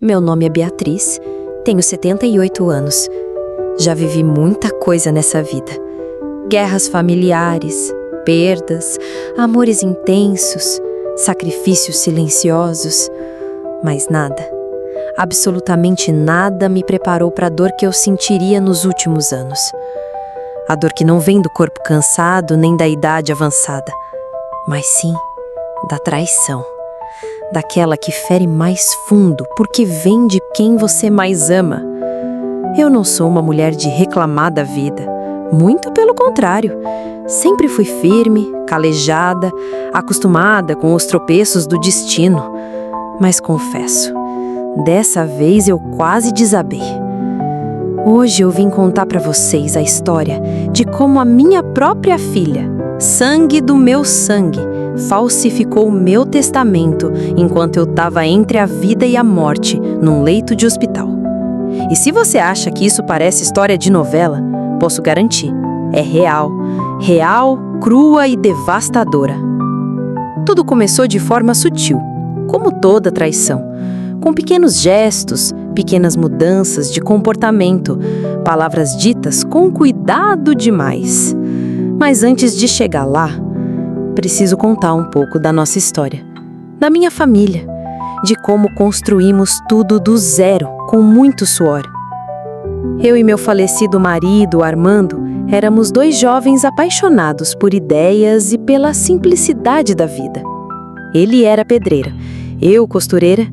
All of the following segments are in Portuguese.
Meu nome é Beatriz, tenho 78 anos. Já vivi muita coisa nessa vida. Guerras familiares, perdas, amores intensos, sacrifícios silenciosos. Mas nada, absolutamente nada me preparou para a dor que eu sentiria nos últimos anos. A dor que não vem do corpo cansado nem da idade avançada, mas sim da traição. Daquela que fere mais fundo porque vem de quem você mais ama. Eu não sou uma mulher de reclamar da vida, muito pelo contrário. Sempre fui firme, calejada, acostumada com os tropeços do destino. Mas confesso, dessa vez eu quase desabei. Hoje eu vim contar para vocês a história de como a minha própria filha, sangue do meu sangue, falsificou o meu testamento enquanto eu estava entre a vida e a morte, num leito de hospital. E se você acha que isso parece história de novela, posso garantir, é real. Real, crua e devastadora. Tudo começou de forma sutil, como toda traição, com pequenos gestos, pequenas mudanças de comportamento, palavras ditas com cuidado demais. Mas antes de chegar lá, preciso contar um pouco da nossa história, da minha família, de como construímos tudo do zero, com muito suor. Eu e meu falecido marido, Armando, éramos dois jovens apaixonados por ideias e pela simplicidade da vida. Ele era pedreiro, eu costureira.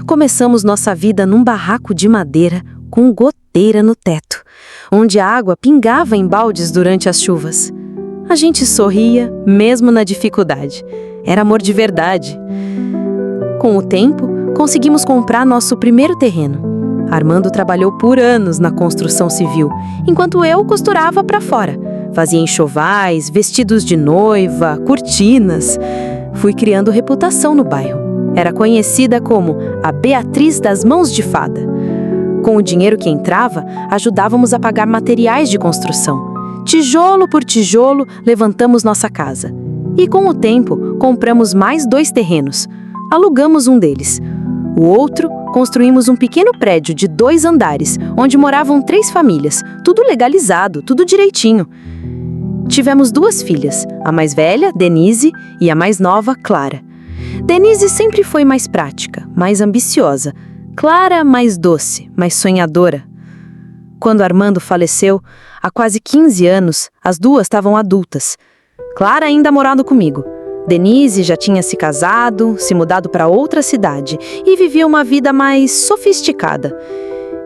Começamos nossa vida num barraco de madeira com goteira no teto, onde a água pingava em baldes durante as chuvas. A gente sorria, mesmo na dificuldade. Era amor de verdade. Com o tempo, conseguimos comprar nosso primeiro terreno. Armando trabalhou por anos na construção civil, enquanto eu costurava para fora. Fazia enxovais, vestidos de noiva, cortinas. Fui criando reputação no bairro. Era conhecida como a Beatriz das Mãos de Fada. Com o dinheiro que entrava, ajudávamos a pagar materiais de construção. Tijolo por tijolo, levantamos nossa casa. E com o tempo, compramos mais 2 terrenos. Alugamos um deles. O outro, construímos um pequeno prédio de 2 andares, onde moravam 3 famílias, tudo legalizado, tudo direitinho. Tivemos 2 filhas, a mais velha, Denise, e a mais nova, Clara. Denise sempre foi mais prática, mais ambiciosa. Clara, mais doce, mais sonhadora. Quando Armando faleceu, há quase 15 anos, as 2 estavam adultas. Clara ainda morando comigo. Denise já tinha se casado, se mudado para outra cidade e vivia uma vida mais sofisticada.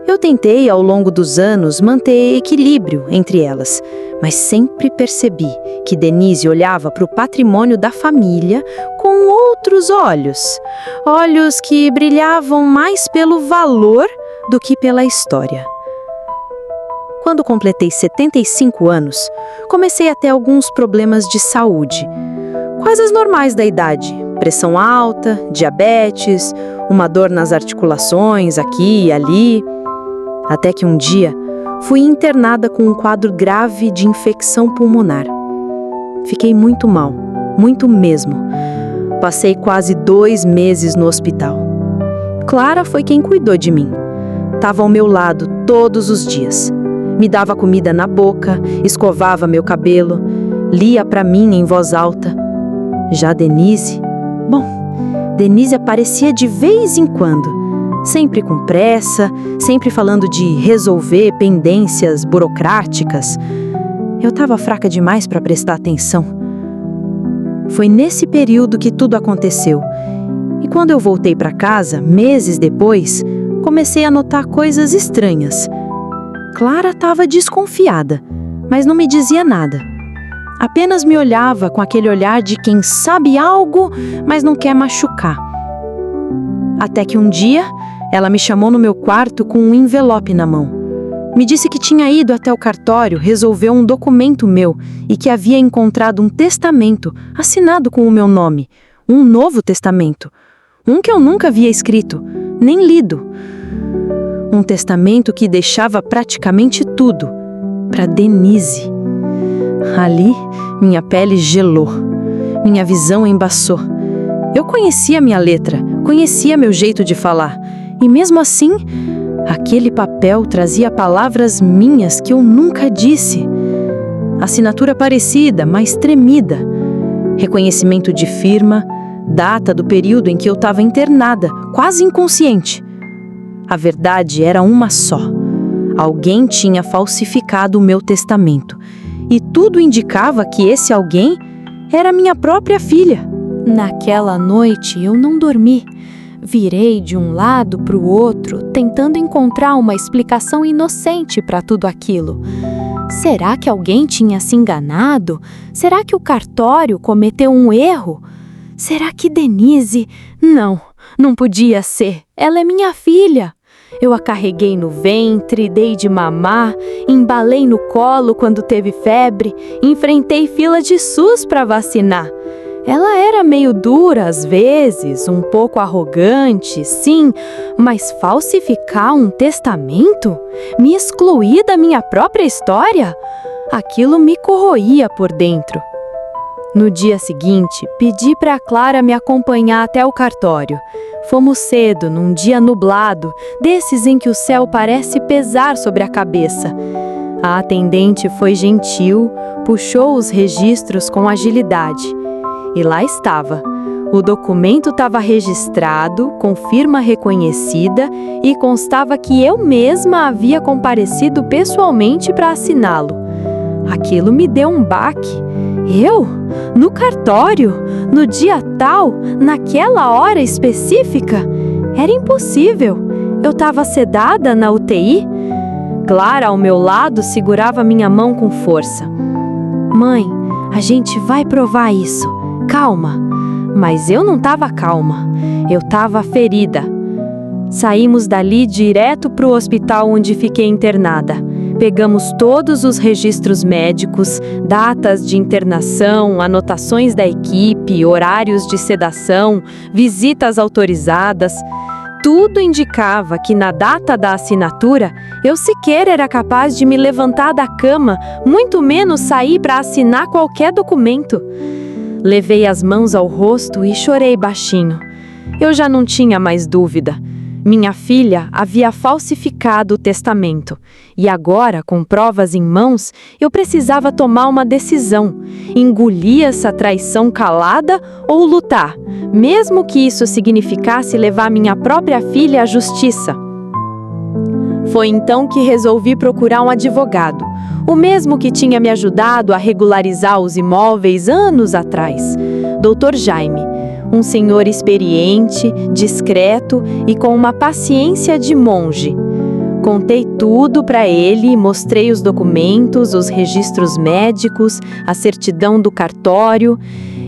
Eu tentei, ao longo dos anos, manter equilíbrio entre elas, mas sempre percebi que Denise olhava para o patrimônio da família com outros olhos. Olhos que brilhavam mais pelo valor do que pela história. Quando completei 75 anos, comecei a ter alguns problemas de saúde. Coisas normais da idade, pressão alta, diabetes, uma dor nas articulações aqui e ali. Até que um dia, fui internada com um quadro grave de infecção pulmonar. Fiquei muito mal, muito mesmo. Passei quase 2 meses no hospital. Clara foi quem cuidou de mim. Estava ao meu lado todos os dias. Me dava comida na boca, escovava meu cabelo, lia para mim em voz alta. Já Denise aparecia de vez em quando, sempre com pressa, sempre falando de resolver pendências burocráticas. Eu estava fraca demais para prestar atenção. Foi nesse período que tudo aconteceu. E quando eu voltei para casa, meses depois, comecei a notar coisas estranhas. Clara estava desconfiada, mas não me dizia nada. Apenas me olhava com aquele olhar de quem sabe algo, mas não quer machucar. Até que um dia, ela me chamou no meu quarto com um envelope na mão. Me disse que tinha ido até o cartório resolver um documento meu e que havia encontrado um testamento assinado com o meu nome. Um novo testamento. Um que eu nunca havia escrito, nem lido. Um testamento que deixava praticamente tudo para Denise. Ali, minha pele gelou, minha visão embaçou. Eu conhecia minha letra, conhecia meu jeito de falar, E mesmo assim, aquele papel trazia palavras minhas que eu nunca disse. Assinatura parecida, mas tremida. Reconhecimento de firma, data do período em que eu estava internada, quase inconsciente. A verdade era uma só. Alguém tinha falsificado o meu testamento. E tudo indicava que esse alguém era minha própria filha. Naquela noite eu não dormi. Virei de um lado para o outro, tentando encontrar uma explicação inocente para tudo aquilo. Será que alguém tinha se enganado? Será que o cartório cometeu um erro? Será que Denise... Não podia ser. Ela é minha filha. Eu a carreguei no ventre, dei de mamar, embalei no colo quando teve febre, enfrentei fila de SUS para vacinar. Ela era meio dura às vezes, um pouco arrogante, sim, mas falsificar um testamento? Me excluir da minha própria história? Aquilo me corroía por dentro. No dia seguinte, pedi para a Clara me acompanhar até o cartório. Fomos cedo, num dia nublado, desses em que o céu parece pesar sobre a cabeça. A atendente foi gentil, puxou os registros com agilidade. E lá estava. O documento estava registrado, com firma reconhecida e constava que eu mesma havia comparecido pessoalmente para assiná-lo. Aquilo me deu um baque. Eu? No cartório? No dia tal? Naquela hora específica? Era impossível. Eu estava sedada na UTI? Clara, ao meu lado, segurava minha mão com força. Mãe, a gente vai provar isso. Calma. Mas eu não estava calma. Eu estava ferida. Saímos dali direto para o hospital onde fiquei internada. Pegamos todos os registros médicos, datas de internação, anotações da equipe, horários de sedação, visitas autorizadas. Tudo indicava que na data da assinatura, eu sequer era capaz de me levantar da cama, muito menos sair para assinar qualquer documento. Levei as mãos ao rosto e chorei baixinho. Eu já não tinha mais dúvida. Minha filha havia falsificado o testamento. E agora, com provas em mãos, eu precisava tomar uma decisão. Engolir essa traição calada ou lutar, mesmo que isso significasse levar minha própria filha à justiça. Foi então que resolvi procurar um advogado, o mesmo que tinha me ajudado a regularizar os imóveis anos atrás, Dr. Jaime. Um senhor experiente, discreto e com uma paciência de monge. Contei tudo para ele, mostrei os documentos, os registros médicos, a certidão do cartório.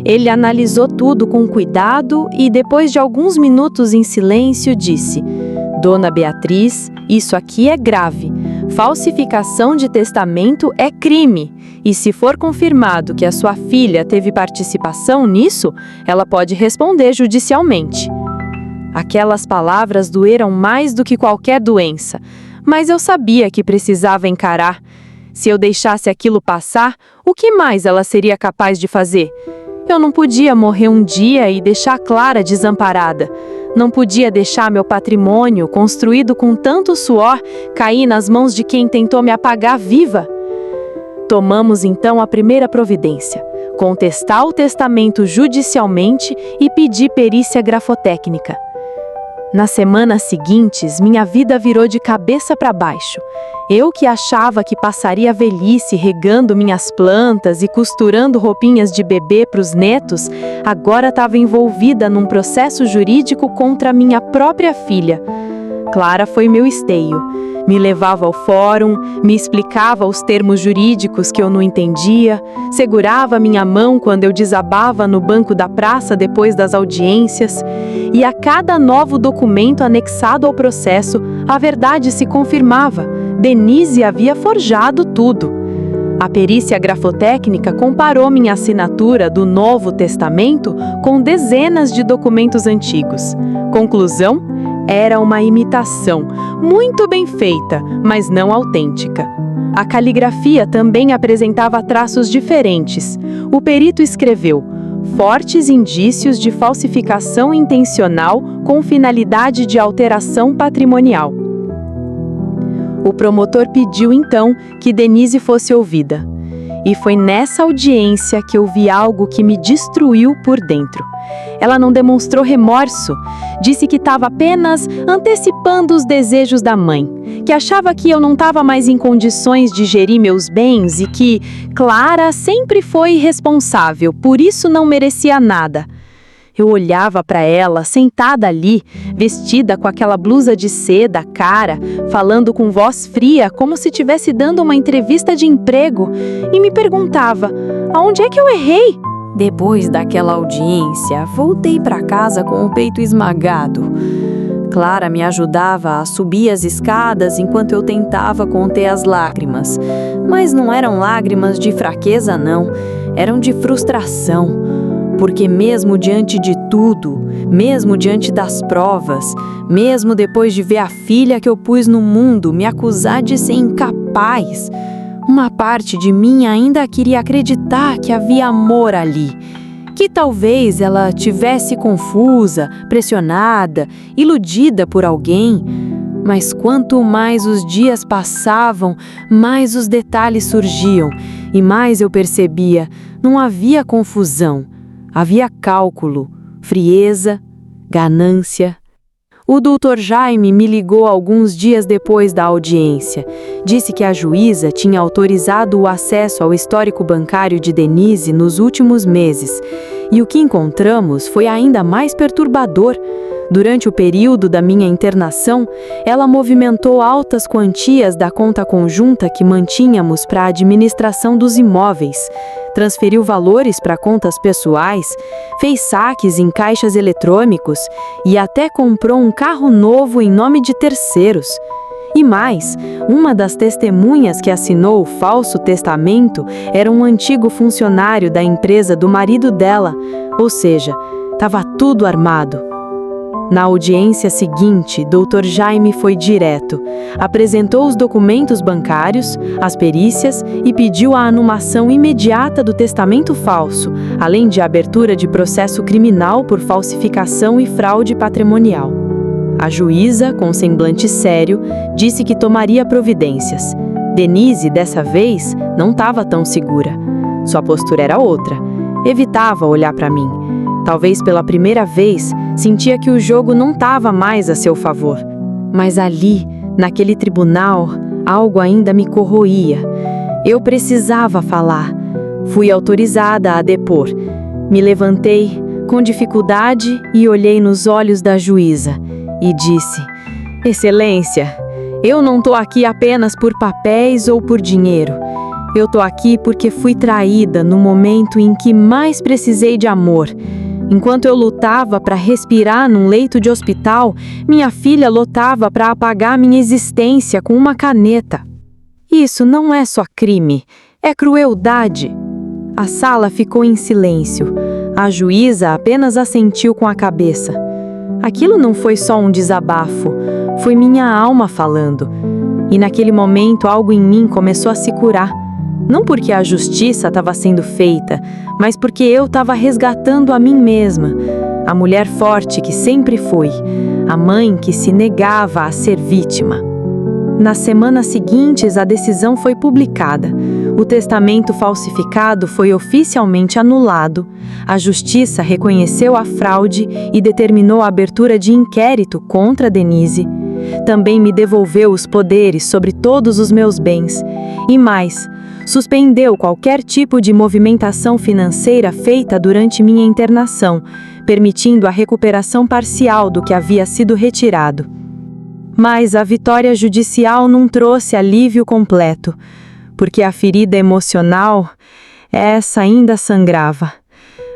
Ele analisou tudo com cuidado e, depois de alguns minutos em silêncio, disse: Dona Beatriz, isso aqui é grave. Falsificação de testamento é crime. E se for confirmado que a sua filha teve participação nisso, ela pode responder judicialmente. Aquelas palavras doeram mais do que qualquer doença, mas eu sabia que precisava encarar. Se eu deixasse aquilo passar, o que mais ela seria capaz de fazer? Eu não podia morrer um dia e deixar Clara desamparada. Não podia deixar meu patrimônio, construído com tanto suor, cair nas mãos de quem tentou me apagar viva. Tomamos então a primeira providência: contestar o testamento judicialmente e pedir perícia grafotécnica. Nas semanas seguintes, minha vida virou de cabeça para baixo. Eu que achava que passaria a velhice regando minhas plantas e costurando roupinhas de bebê para os netos, agora estava envolvida num processo jurídico contra minha própria filha. Clara foi meu esteio. Me levava ao fórum, me explicava os termos jurídicos que eu não entendia, segurava minha mão quando eu desabava no banco da praça depois das audiências, e a cada novo documento anexado ao processo, a verdade se confirmava. Denise havia forjado tudo. A perícia grafotécnica comparou minha assinatura do Novo Testamento com dezenas de documentos antigos. Conclusão? Era uma imitação, muito bem feita, mas não autêntica. A caligrafia também apresentava traços diferentes. O perito escreveu: fortes indícios de falsificação intencional com finalidade de alteração patrimonial. O promotor pediu então que Denise fosse ouvida. E foi nessa audiência que eu vi algo que me destruiu por dentro. Ela não demonstrou remorso, disse que estava apenas antecipando os desejos da mãe, que achava que eu não estava mais em condições de gerir meus bens e que Clara sempre foi irresponsável, por isso não merecia nada. Eu olhava para ela, sentada ali, vestida com aquela blusa de seda, cara, falando com voz fria, como se estivesse dando uma entrevista de emprego, e me perguntava: aonde é que eu errei? Depois daquela audiência, voltei para casa com o peito esmagado. Clara me ajudava a subir as escadas enquanto eu tentava conter as lágrimas. Mas não eram lágrimas de fraqueza, não. Eram de frustração. Porque mesmo diante de tudo, mesmo diante das provas, mesmo depois de ver a filha que eu pus no mundo me acusar de ser incapaz, uma parte de mim ainda queria acreditar que havia amor ali, que talvez ela tivesse confusa, pressionada, iludida por alguém. Mas quanto mais os dias passavam, mais os detalhes surgiam e mais eu percebia, não havia confusão. Havia cálculo, frieza, ganância. O doutor Jaime me ligou alguns dias depois da audiência. Disse que a juíza tinha autorizado o acesso ao histórico bancário de Denise nos últimos meses. E o que encontramos foi ainda mais perturbador. Durante o período da minha internação, ela movimentou altas quantias da conta conjunta que mantínhamos para a administração dos imóveis, transferiu valores para contas pessoais, fez saques em caixas eletrônicos e até comprou um carro novo em nome de terceiros. E mais, uma das testemunhas que assinou o falso testamento era um antigo funcionário da empresa do marido dela, ou seja, estava tudo armado. Na audiência seguinte, Dr. Jaime foi direto. Apresentou os documentos bancários, as perícias e pediu a anumação imediata do testamento falso, além de abertura de processo criminal por falsificação e fraude patrimonial. A juíza, com semblante sério, disse que tomaria providências. Denise, dessa vez, não estava tão segura. Sua postura era outra. Evitava olhar para mim. Talvez pela primeira vez, sentia que o jogo não estava mais a seu favor. Mas ali, naquele tribunal, algo ainda me corroía. Eu precisava falar. Fui autorizada a depor. Me levantei, com dificuldade, e olhei nos olhos da juíza. E disse: Excelência, eu não estou aqui apenas por papéis ou por dinheiro. Eu estou aqui porque fui traída no momento em que mais precisei de amor. Enquanto eu lutava para respirar num leito de hospital, minha filha lutava para apagar minha existência com uma caneta. Isso não é só crime, é crueldade. A sala ficou em silêncio. A juíza apenas assentiu com a cabeça. Aquilo não foi só um desabafo, foi minha alma falando. E naquele momento algo em mim começou a se curar. Não porque a justiça estava sendo feita, mas porque eu estava resgatando a mim mesma, a mulher forte que sempre fui, a mãe que se negava a ser vítima. Nas semanas seguintes, a decisão foi publicada. O testamento falsificado foi oficialmente anulado. A justiça reconheceu a fraude e determinou a abertura de inquérito contra Denise. Também me devolveu os poderes sobre todos os meus bens. E mais, suspendeu qualquer tipo de movimentação financeira feita durante minha internação, permitindo a recuperação parcial do que havia sido retirado. Mas a vitória judicial não trouxe alívio completo, porque a ferida emocional, essa ainda sangrava.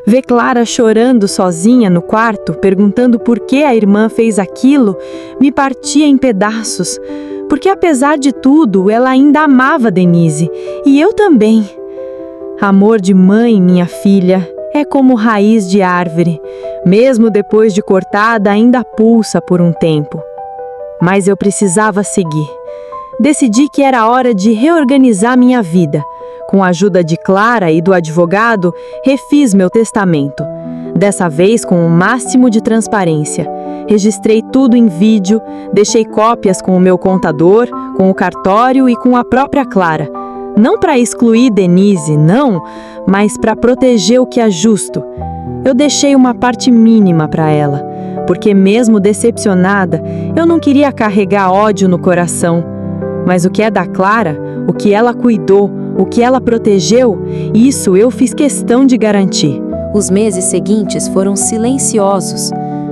Ver Clara chorando sozinha no quarto, perguntando por que a irmã fez aquilo, me partia em pedaços, porque apesar de tudo, ela ainda amava Denise, e eu também. Amor de mãe, minha filha, é como raiz de árvore, mesmo depois de cortada, ainda pulsa por um tempo. Mas eu precisava seguir. Decidi que era hora de reorganizar minha vida, Com a ajuda de Clara e do advogado, refiz meu testamento. Dessa vez com o máximo de transparência. Registrei tudo em vídeo, deixei cópias com o meu contador, com o cartório e com a própria Clara. Não para excluir Denise, não, mas para proteger o que é justo. Eu deixei uma parte mínima para ela, porque mesmo decepcionada, eu não queria carregar ódio no coração. Mas o que é da Clara, o que ela cuidou, o que ela protegeu, isso eu fiz questão de garantir. Os meses seguintes foram silenciosos.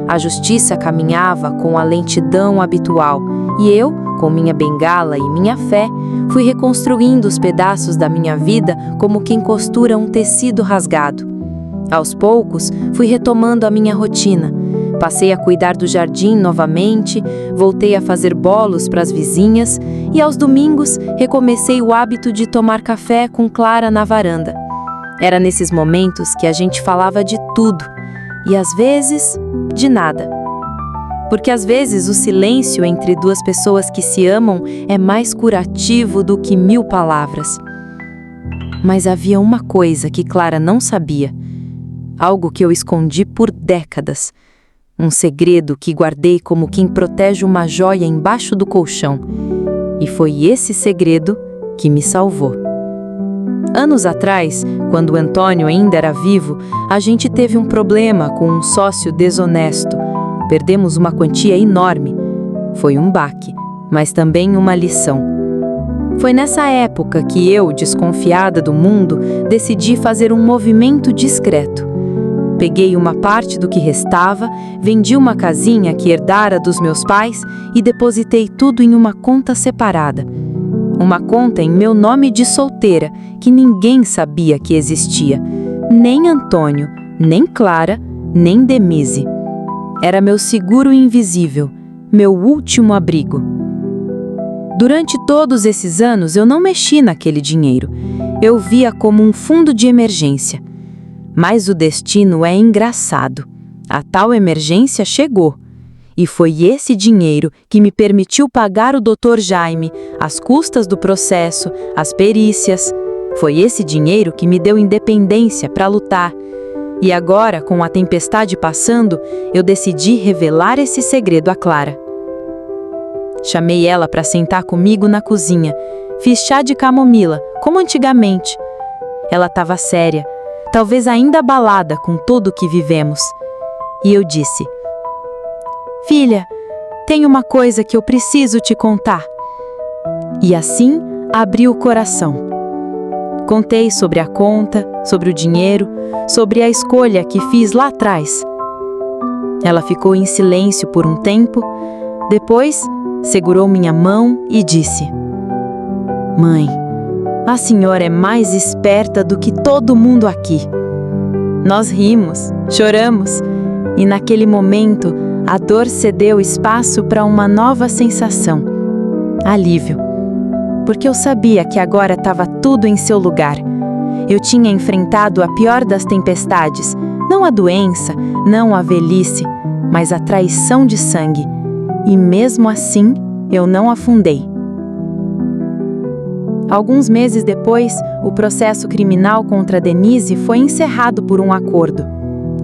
A justiça caminhava com a lentidão habitual e eu, com minha bengala e minha fé, fui reconstruindo os pedaços da minha vida como quem costura um tecido rasgado. Aos poucos, fui retomando a minha rotina. Passei a cuidar do jardim novamente, voltei a fazer bolos para as vizinhas e aos domingos recomecei o hábito de tomar café com Clara na varanda. Era nesses momentos que a gente falava de tudo e às vezes de nada. Porque às vezes o silêncio entre duas pessoas que se amam é mais curativo do que 1000 palavras. Mas havia uma coisa que Clara não sabia, algo que eu escondi por décadas, um segredo que guardei como quem protege uma joia embaixo do colchão. E foi esse segredo que me salvou. Anos atrás, quando o Antônio ainda era vivo, a gente teve um problema com um sócio desonesto. Perdemos uma quantia enorme. Foi um baque, mas também uma lição. Foi nessa época que eu, desconfiada do mundo, decidi fazer um movimento discreto. Peguei uma parte do que restava, vendi uma casinha que herdara dos meus pais e depositei tudo em uma conta separada. Uma conta em meu nome de solteira, que ninguém sabia que existia. Nem Antônio, nem Clara, nem Denise. Era meu seguro invisível, meu último abrigo. Durante todos esses anos eu não mexi naquele dinheiro. Eu via como um fundo de emergência. Mas o destino é engraçado. A tal emergência chegou. E foi esse dinheiro que me permitiu pagar o Dr. Jaime, as custas do processo, as perícias. Foi esse dinheiro que me deu independência para lutar. E agora, com a tempestade passando, eu decidi revelar esse segredo a Clara. Chamei ela para sentar comigo na cozinha. Fiz chá de camomila, como antigamente. Ela estava séria, talvez ainda abalada com tudo o que vivemos. E eu disse: "Filha, tem uma coisa que eu preciso te contar." E assim, abri o coração. Contei sobre a conta, sobre o dinheiro, sobre a escolha que fiz lá atrás. Ela ficou em silêncio por um tempo, depois segurou minha mão e disse: "Mãe, a senhora é mais esperta do que todo mundo aqui." Nós rimos, choramos, e naquele momento a dor cedeu espaço para uma nova sensação: alívio. Porque eu sabia que agora estava tudo em seu lugar. Eu tinha enfrentado a pior das tempestades, não a doença, não a velhice, mas a traição de sangue. E mesmo assim, eu não afundei. Alguns meses depois, o processo criminal contra Denise foi encerrado por um acordo.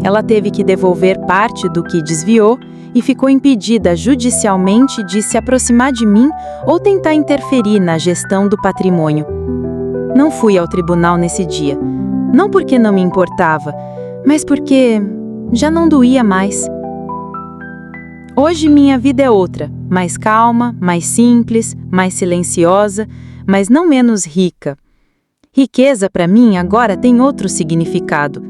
Ela teve que devolver parte do que desviou e ficou impedida judicialmente de se aproximar de mim ou tentar interferir na gestão do patrimônio. Não fui ao tribunal nesse dia, não porque não me importava, mas porque já não doía mais. Hoje minha vida é outra, mais calma, mais simples, mais silenciosa, mas não menos rica. Riqueza para mim agora tem outro significado.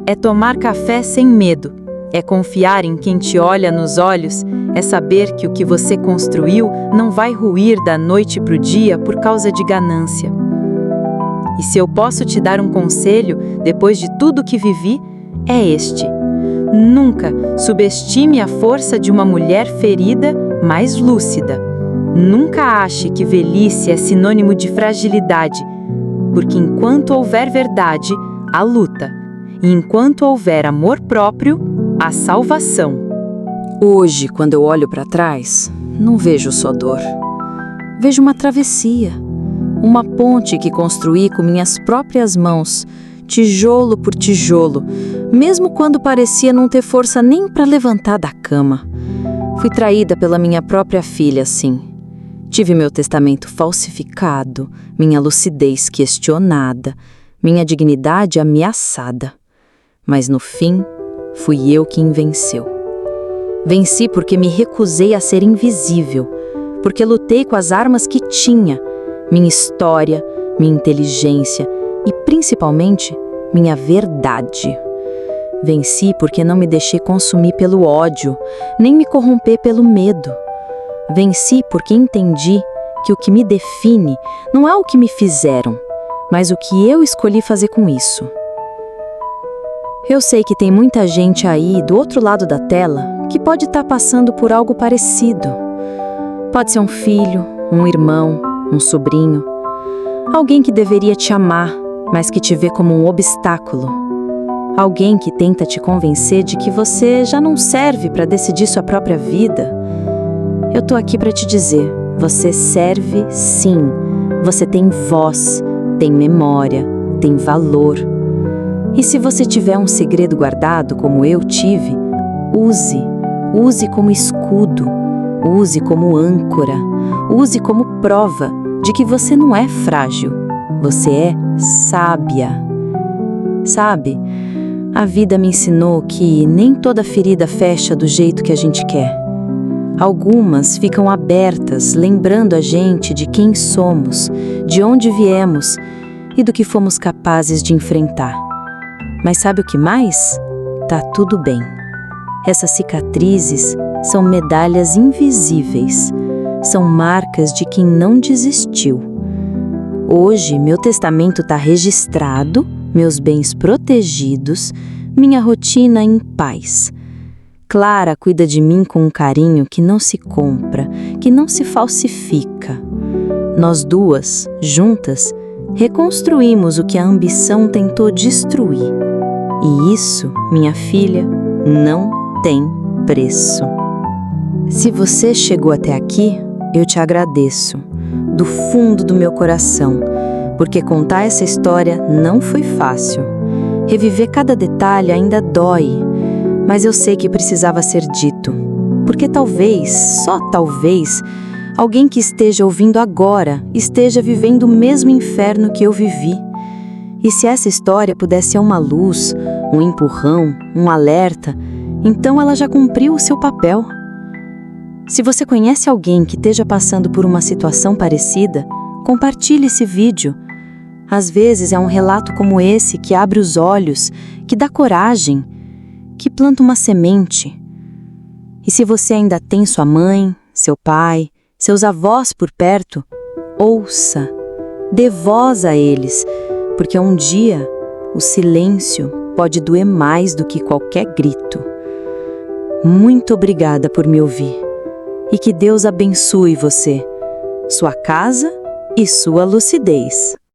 É tomar café sem medo. É confiar em quem te olha nos olhos, é saber que o que você construiu não vai ruir da noite para o dia por causa de ganância. E se eu posso te dar um conselho, depois de tudo que vivi, é este: nunca subestime a força de uma mulher ferida, mas lúcida. Nunca ache que velhice é sinônimo de fragilidade, porque enquanto houver verdade, há luta, e enquanto houver amor próprio, a salvação. Hoje, quando eu olho para trás, não vejo só dor. Vejo uma travessia, uma ponte que construí com minhas próprias mãos, tijolo por tijolo, mesmo quando parecia não ter força nem para levantar da cama. Fui traída pela minha própria filha, sim. Tive meu testamento falsificado, minha lucidez questionada, minha dignidade ameaçada. Mas no fim, fui eu quem venceu. Venci porque me recusei a ser invisível, porque lutei com as armas que tinha, minha história, minha inteligência e, principalmente, minha verdade. Venci porque não me deixei consumir pelo ódio, nem me corromper pelo medo. Venci porque entendi que o que me define não é o que me fizeram, mas o que eu escolhi fazer com isso. Eu sei que tem muita gente aí do outro lado da tela que pode estar passando por algo parecido. Pode ser um filho, um irmão, um sobrinho, alguém que deveria te amar, mas que te vê como um obstáculo. Alguém que tenta te convencer de que você já não serve para decidir sua própria vida. Eu tô aqui para te dizer, você serve sim. Você tem voz, tem memória, tem valor. E se você tiver um segredo guardado como eu tive, use como escudo, use como âncora, use como prova de que você não é frágil, você é sábia. Sabe, a vida me ensinou que nem toda ferida fecha do jeito que a gente quer. Algumas ficam abertas, lembrando a gente de quem somos, de onde viemos e do que fomos capazes de enfrentar. Mas sabe o que mais? Tá tudo bem. Essas cicatrizes são medalhas invisíveis, são marcas de quem não desistiu. Hoje, meu testamento está registrado, meus bens protegidos, minha rotina em paz. Clara cuida de mim com um carinho que não se compra, que não se falsifica. Nós duas, juntas, reconstruímos o que a ambição tentou destruir. E isso, minha filha, não tem preço. Se você chegou até aqui, eu te agradeço, do fundo do meu coração, porque contar essa história não foi fácil. Reviver cada detalhe ainda dói, mas eu sei que precisava ser dito, porque talvez, só talvez, alguém que esteja ouvindo agora esteja vivendo o mesmo inferno que eu vivi. E se essa história pudesse ser uma luz, um empurrão, um alerta, então ela já cumpriu o seu papel. Se você conhece alguém que esteja passando por uma situação parecida, compartilhe esse vídeo. Às vezes é um relato como esse que abre os olhos, que dá coragem, que planta uma semente. E se você ainda tem sua mãe, seu pai, seus avós por perto, ouça, dê voz a eles, porque um dia o silêncio pode doer mais do que qualquer grito. Muito obrigada por me ouvir. E que Deus abençoe você, sua casa e sua lucidez.